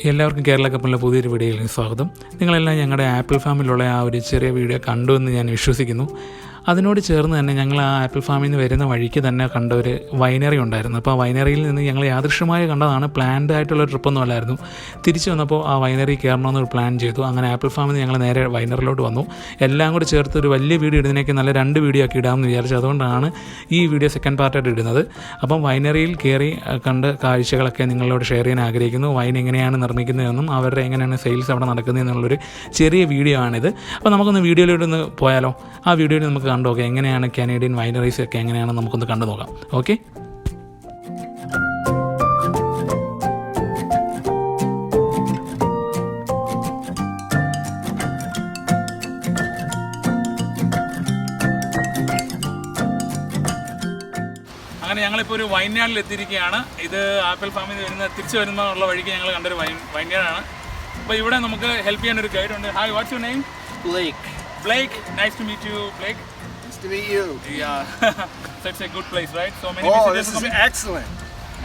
എല്ലാവർക്കും കേരള കപ്പലിലെ പുതിയൊരു വീഡിയോയിലേക്ക് സ്വാഗതം. നിങ്ങളെല്ലാം ഞങ്ങളുടെ ആപ്പിൾ ഫാമിലുള്ള ആ ഒരു ചെറിയ വീഡിയോ കണ്ടു എന്ന് ഞാൻ വിശ്വസിക്കുന്നു. അതിനോട് ചേർന്ന് തന്നെ ഞങ്ങൾ ആ ആപ്പിൾ ഫാമിൽ നിന്ന് വരുന്ന വഴിക്ക് തന്നെ കണ്ട ഒരു വൈനറി ഉണ്ടായിരുന്നു. അപ്പോൾ ആ വൈനറിയിൽ നിന്ന് ഞങ്ങൾ യാദൃശ്യമായി കണ്ടതാണ്, പ്ലാൻഡ് ആയിട്ടുള്ള ട്രിപ്പൊന്നും അല്ലായിരുന്നു. തിരിച്ചു വന്നപ്പോൾ ആ വൈനറി കയറണമെന്ന് പ്ലാൻ ചെയ്തു. അങ്ങനെ ആപ്പിൾ ഫാമിൽ നിന്ന് ഞങ്ങൾ നേരെ വൈനറിലോട്ട് വന്നു. എല്ലാം കൂടി ചേർത്ത് ഒരു വലിയ വീഡിയോ ഇടുന്നതിനേക്ക് നല്ല 2 വീഡിയോ ആക്കി ഇടാമെന്ന് വിചാരിച്ചു. അതുകൊണ്ടാണ് ഈ വീഡിയോ സെക്കൻഡ് പാർട്ടായിട്ട് ഇടുന്നത്. അപ്പം വൈനറിയിൽ കയറി കണ്ട് കാഴ്ചകളൊക്കെ നിങ്ങളോട് ഷെയർ ചെയ്യാൻ ആഗ്രഹിക്കുന്നു. വൈൻ എങ്ങനെയാണ് നിർമ്മിക്കുന്നതെന്നും അവരുടെ എങ്ങനെയാണ് സെയിൽസ് അവിടെ നടക്കുന്നതെന്നുള്ളൊരു ചെറിയ വീഡിയോ ആണിത്. അപ്പോൾ നമുക്കൊന്ന് വീഡിയോയിലോട്ടൊന്ന് പോയാലോ? ആ വീഡിയോയിൽ നമുക്ക് കണ്ടു നോക്കാം എങ്ങനെയാണ് കാനേഡിയൻ വൈനറീസ് ഒക്കെ എങ്ങനെയാണെന്ന് നമുക്കൊന്ന് കണ്ടു നോക്കാം. ഓക്കെ, അങ്ങനെ ഞങ്ങളിപ്പോൾ ഒരു വൈൻയാർഡിൽ എത്തിയിരിക്കുകയാണ്. ഇത് ആപ്പിൾ ഫാമിൽ നിന്ന് തിരിച്ചു വരുന്നുള്ള വഴിക്ക് ഞങ്ങൾ കണ്ടൊരു വൈൻയാർഡാണ്. അപ്പോൾ ഇവിടെ നമുക്ക് ഹെൽപ്പ് ചെയ്യാൻ ഒരു ഗൈഡ് ഉണ്ട്. Hi, what's your name? Blake, nice to meet you, Blake. Nice to meet you. Yeah, so it's a good place, right? So many visitors. This is excellent.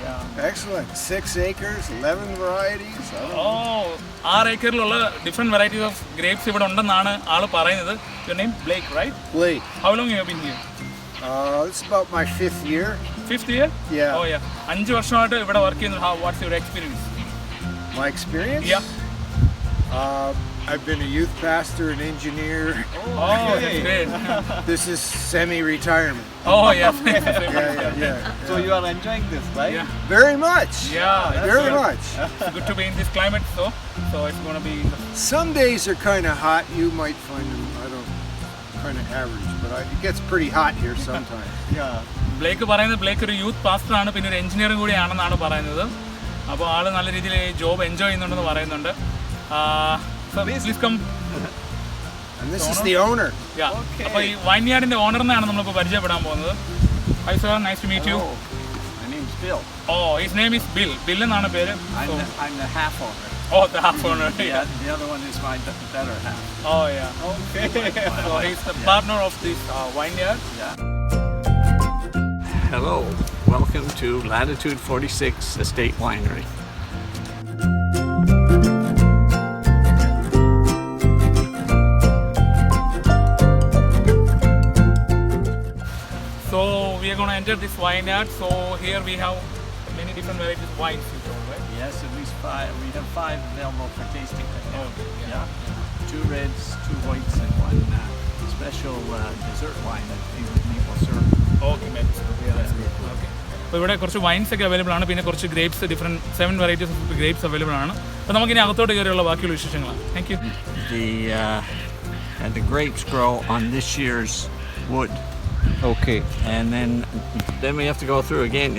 Yeah, excellent. 6 acres, 11 varieties. Oh, 6 acres different varieties of grapes ഇവിടെ ഉണ്ടെന്നാണ് ആള് പറയുന്നത്. Your name Blake, right? Blake. How long you have been here? This is about my 5th year. 5th year? Yeah. Oh yeah. 5 വർഷമായിട്ട് ഇവിടെ work ചെയ്യുന്നു. What's your experience? My experience? Yeah. I've been a youth pastor and engineer. Oh, that's great. This is semi-retirement. Oh, yeah. Yeah. So you are enjoying this, right? Yeah. Very much. Yeah, very much. It's good to be in this climate, so it's going to be. Some days are kind of hot. You might find them, kind of average, but it gets pretty hot here sometimes. Yeah. Blake പറയുന്നത് Blake ഒരു youth പാസ്റ്ററാണ്, പിന്നെ ഒരു എഞ്ചിനീയറും കൂടിയാണെന്നാണ് പറയുന്നത്. അപ്പോൾ ആൾ നല്ല രീതിയിൽ job enjoy ചെയ്യുന്നുണ്ടെന്ന് പറയുന്നുണ്ട്. So please come. And this is the owner. Yeah. അപ്പോൾ ഈ വൈൻയാർഡിന്റെ ഓണറിനെയാണ് നമ്മളിപ്പോൾ പരിചയപ്പെടാൻ പോകുന്നത്. Hi sir, nice to meet you. My name's Bill. Oh, his name is Bill. Bill എന്നാണ് പേര്. I'm the half owner. Oh, the half owner. Yeah, the other one is my better half. Oh yeah. Okay. So he's the partner of this vineyard. Yeah. Hello. Welcome to Latitude 46 Estate Winery. So we are going to enter this vineyard. So here we have many different varieties of wines, you told, right? Yes, at least 5. We have 5 available for tasting right now. Okay. Yeah. 2 reds, 2 whites, and 1 special dessert wine that is maple syrup. Okay, maple syrup. Yeah, that's good. Okay. അപ്പോൾ ഇവിടെ കുറച്ച് vines ഒക്കെ available ആണ്, പിന്നെ കുറച്ച് grapes, different 7 varieties of grapes available ആണ്. അപ്പോൾ നമുക്കിനി അകത്തോട്ട് കയറിയുള്ള ബാക്കിയുള്ള വിശേഷങ്ങളാണ്. Thank you. The grapes grow on this year's wood. Okay. And then we have to go through again.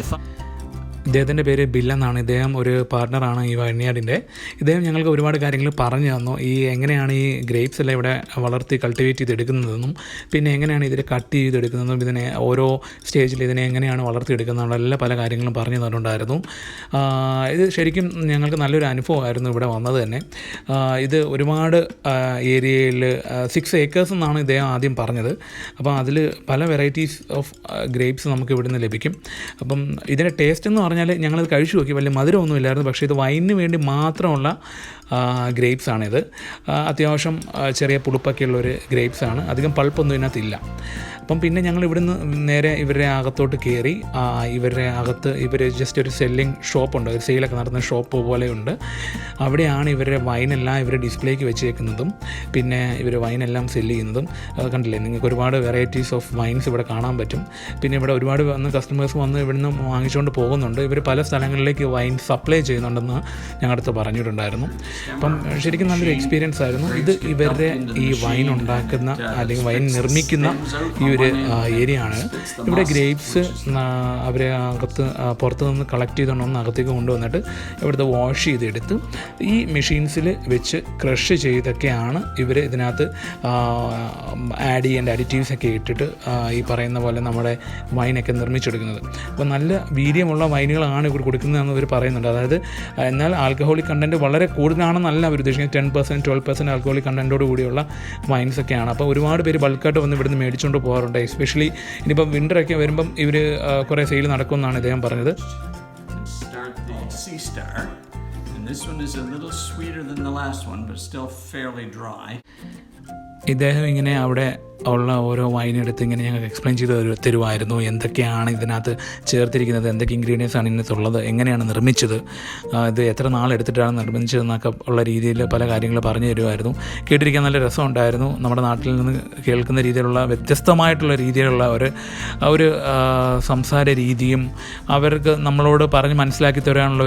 ഇദ്ദേഹത്തിൻ്റെ പേര് ബില്ലെന്നാണ്. ഇദ്ദേഹം ഒരു പാർട്ണറാണ് ഈ വൈൻയാർഡിൻ്റെ. ഇദ്ദേഹം ഞങ്ങൾക്ക് ഒരുപാട് കാര്യങ്ങൾ പറഞ്ഞു തന്നു. ഈ എങ്ങനെയാണ് ഈ ഗ്രേപ്സ് എല്ലാം ഇവിടെ വളർത്തി കൾട്ടിവേറ്റ് ചെയ്തെടുക്കുന്നതെന്നും, പിന്നെ എങ്ങനെയാണ് ഇതിനെ കട്ട് ചെയ്തെടുക്കുന്നതെന്നും, ഇതിനെ ഓരോ സ്റ്റേജിൽ ഇതിനെ എങ്ങനെയാണ് വളർത്തിയെടുക്കുന്നതെന്നുള്ള എല്ലാ പല കാര്യങ്ങളും പറഞ്ഞു തന്നിട്ടുണ്ടായിരുന്നു. ഇത് ശരിക്കും ഞങ്ങൾക്ക് നല്ലൊരു അനുഭവമായിരുന്നു ഇവിടെ വന്നത് തന്നെ. ഇത് ഒരുപാട് ഏരിയയിൽ 6 acres എന്നാണ് ഇദ്ദേഹം ആദ്യം പറഞ്ഞത്. അപ്പം അതിൽ പല വെറൈറ്റീസ് ഓഫ് ഗ്രേപ്സ് നമുക്ക് ഇവിടുന്ന് ലഭിക്കും. അപ്പം ഇതിൻ്റെ ടേസ്റ്റ് എന്ന് പറഞ്ഞാൽ ഞങ്ങളത് കഴിച്ചു നോക്കി, വലിയ മധുരമൊന്നും ഇല്ലായിരുന്നു. പക്ഷേ ഇത് വൈനിന് വേണ്ടി മാത്രമുള്ള ഗ്രേപ്സാണിത്. അത്യാവശ്യം ചെറിയ പുളിപ്പൊക്കെയുള്ളൊരു ഗ്രേപ്സാണ്. അധികം പൾപ്പൊന്നും ഇതിനകത്തില്ല. അപ്പം പിന്നെ ഞങ്ങൾ ഇവിടുന്ന് നേരെ ഇവരുടെ അകത്തോട്ട് കയറി. ഇവരുടെ അകത്ത് ഇവർ ജസ്റ്റ് ഒരു സെല്ലിംഗ് ഷോപ്പുണ്ട്, ഒരു സെയിലൊക്കെ നടത്തുന്ന ഷോപ്പ് പോലെയുണ്ട്. അവിടെയാണ് ഇവരുടെ വൈനെല്ലാം ഇവർ ഡിസ്പ്ലേക്ക് വെച്ചേക്കുന്നതും പിന്നെ ഇവർ വൈനെല്ലാം സെല്ല് ചെയ്യുന്നതും. കണ്ടില്ലേ, നിങ്ങൾക്ക് ഒരുപാട് വെറൈറ്റീസ് ഓഫ് വൈൻസ് ഇവിടെ കാണാൻ പറ്റും. പിന്നെ ഇവിടെ ഒരുപാട് കസ്റ്റമേഴ്സ് വന്ന് ഇവിടുന്ന് വാങ്ങിച്ചുകൊണ്ട് പോകുന്നുണ്ട്. ഇവർ പല സ്ഥലങ്ങളിലേക്ക് വൈൻ സപ്ലൈ ചെയ്യുന്നുണ്ടെന്ന് ഞങ്ങളടുത്ത് പറഞ്ഞിട്ടുണ്ടായിരുന്നു. അപ്പം ശരിക്കും നല്ലൊരു എക്സ്പീരിയൻസ് ആയിരുന്നു. ഇത് ഇവരുടെ ഈ വൈൻ ഉണ്ടാക്കുന്ന അല്ലെങ്കിൽ വൈൻ നിർമ്മിക്കുന്ന ഈ ഒരു ഏരിയ ആണ്. ഇവിടെ ഗ്രേപ്സ് അവരെ പുറത്തു നിന്ന് കളക്ട് ചെയ്തുകൊണ്ടൊന്ന് അകത്തേക്ക് കൊണ്ടുവന്നിട്ട് ഇവിടുത്തെ വാഷ് ചെയ്തെടുത്ത് ഈ മെഷീൻസിൽ വെച്ച് ക്രഷ് ചെയ്തൊക്കെയാണ് ഇവർ ഇതിനകത്ത് ആഡ് ചെയ്യേണ്ട അഡിറ്റീവ്സൊക്കെ ഇട്ടിട്ട് ഈ പറയുന്ന പോലെ നമ്മുടെ വൈനൊക്കെ നിർമ്മിച്ചെടുക്കുന്നത്. അപ്പോൾ നല്ല വീര്യമുള്ള വൈനുകളാണ് ഇവർ കൊടുക്കുന്നതെന്ന് ഇവർ പറയുന്നുണ്ട്. അതായത് എന്നാൽ ആൽക്കഹോളിക് കണ്ടൻറ്റ് വളരെ കൂടുതലാണെന്നല്ല അവർ ഉദ്ദേശിക്കുന്നത്. 10%, 12% ആൽക്കഹോളിക് കണ്ടൻറ്റോട് കൂടിയുള്ള വൈൻസൊക്കെയാണ്. അപ്പോൾ ഒരുപാട് പേര് ബൾക്കായിട്ട് വന്ന് ഇവിടുന്ന് മേടിച്ചുകൊണ്ട് പോകാറുണ്ട്. എസ്പെഷ്യലി ഇനിയിപ്പം വിൻ്ററൊക്കെ വരുമ്പം ഇവർ കുറേ സെയിൽ നടക്കുമെന്നാണ് ഇദ്ദേഹം പറഞ്ഞത്. This one is a little sweeter than the last one, but still fairly dry. ഇദ്ദേഹം ഇങ്ങനെ അവിടെ ഉള്ള ഓരോ വൈനെടുത്ത് ഇങ്ങനെ ഞങ്ങൾക്ക് എക്സ്പ്ലെയിൻ ചെയ്ത് തരുമായിരുന്നു എന്തൊക്കെയാണ് ഇതിനകത്ത് ചേർത്തിരിക്കുന്നത്, എന്തൊക്കെ ഇൻഗ്രീഡിയൻസ് ആണ് ഇതിനകത്തുള്ളത്, എങ്ങനെയാണ് നിർമ്മിച്ചത്, ഇത് എത്ര നാളെടുത്തിട്ടാണ് നിർമ്മിച്ചതെന്നൊക്കെ ഉള്ള രീതിയിൽ പല കാര്യങ്ങൾ പറഞ്ഞു തരുമായിരുന്നു. കേട്ടിരിക്കാൻ നല്ല രസമുണ്ടായിരുന്നു. നമ്മുടെ നാട്ടിൽ നിന്ന് കേൾക്കുന്ന രീതിയിലുള്ള വ്യത്യസ്തമായിട്ടുള്ള രീതിയിലുള്ള ഒരു സംസാര രീതിയും അവർക്ക് നമ്മളോട് പറഞ്ഞ് മനസ്സിലാക്കി തരാനുള്ള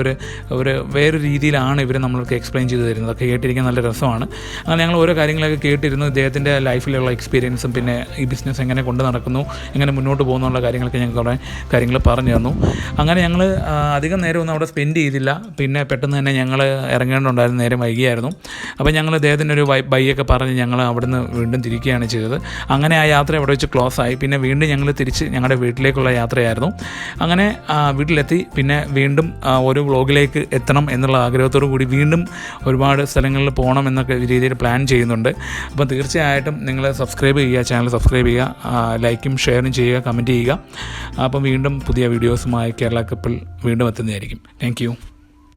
ഒരു വേറൊരു രീതിയിലാണ് ഇവർ നമ്മൾക്ക് എക്സ്പ്ലെയിൻ ചെയ്ത് തരുന്നത്. അതൊക്കെ കേട്ടിരിക്കാൻ നല്ല രസമാണ്. അങ്ങനെ ഞങ്ങൾ ഓരോ കാര്യങ്ങളൊക്കെ കേട്ടിരുന്നു. ഇദ്ദേഹത്തിൻ്റെ ലൈഫിലുള്ള എക്സ്പീരിയൻസും പിന്നെ ഈ ബിസിനസ് എങ്ങനെ കൊണ്ട് നടക്കുന്നു, എങ്ങനെ മുന്നോട്ട് പോകുന്നുള്ള കാര്യങ്ങളൊക്കെ ഞങ്ങൾക്ക് കുറേ കാര്യങ്ങൾ പറഞ്ഞു തന്നു. അങ്ങനെ ഞങ്ങൾ അധികം നേരമൊന്നും അവിടെ സ്പെൻഡ് ചെയ്തില്ല. പിന്നെ പെട്ടെന്ന് തന്നെ ഞങ്ങൾ ഇറങ്ങേണ്ടതുണ്ടായിരുന്നു, നേരം വൈകിയായിരുന്നു. അപ്പോൾ ഞങ്ങൾ അദ്ദേഹത്തിൻ്റെ ഒരു ബൈയൊക്കെ പറഞ്ഞ് ഞങ്ങൾ അവിടുന്ന് വീണ്ടും തിരിക്കുകയാണ് ചെയ്തത്. അങ്ങനെ ആ യാത്ര അവിടെ വെച്ച് ക്ലോസ് ആയി. പിന്നെ വീണ്ടും ഞങ്ങൾ തിരിച്ച് ഞങ്ങളുടെ വീട്ടിലേക്കുള്ള യാത്രയായിരുന്നു. അങ്ങനെ വീട്ടിലെത്തി. പിന്നെ വീണ്ടും ഒരു വ്ളോഗിലേക്ക് എത്തണം എന്നുള്ള ആഗ്രഹത്തോടു കൂടി വീണ്ടും ഒരുപാട് സ്ഥലങ്ങളിൽ പോകണം എന്നൊക്കെ രീതിയിൽ പ്ലാൻ ചെയ്യുന്നുണ്ട്. അപ്പോൾ തീർച്ചയായിട്ടും നിങ്ങൾ സബ്സ്ക്രൈബ് ചെയ്യുക, ചാനൽ സബ്സ്ക്രൈബ് ചെയ്യുക, ലൈക്കും ഷെയറും ചെയ്യുക, കമൻറ്റ് ചെയ്യുക. അപ്പം വീണ്ടും പുതിയ വീഡിയോസുമായി കേരള കപ്പിൾ വീണ്ടും എത്തുന്നതായിരിക്കും. Thank you.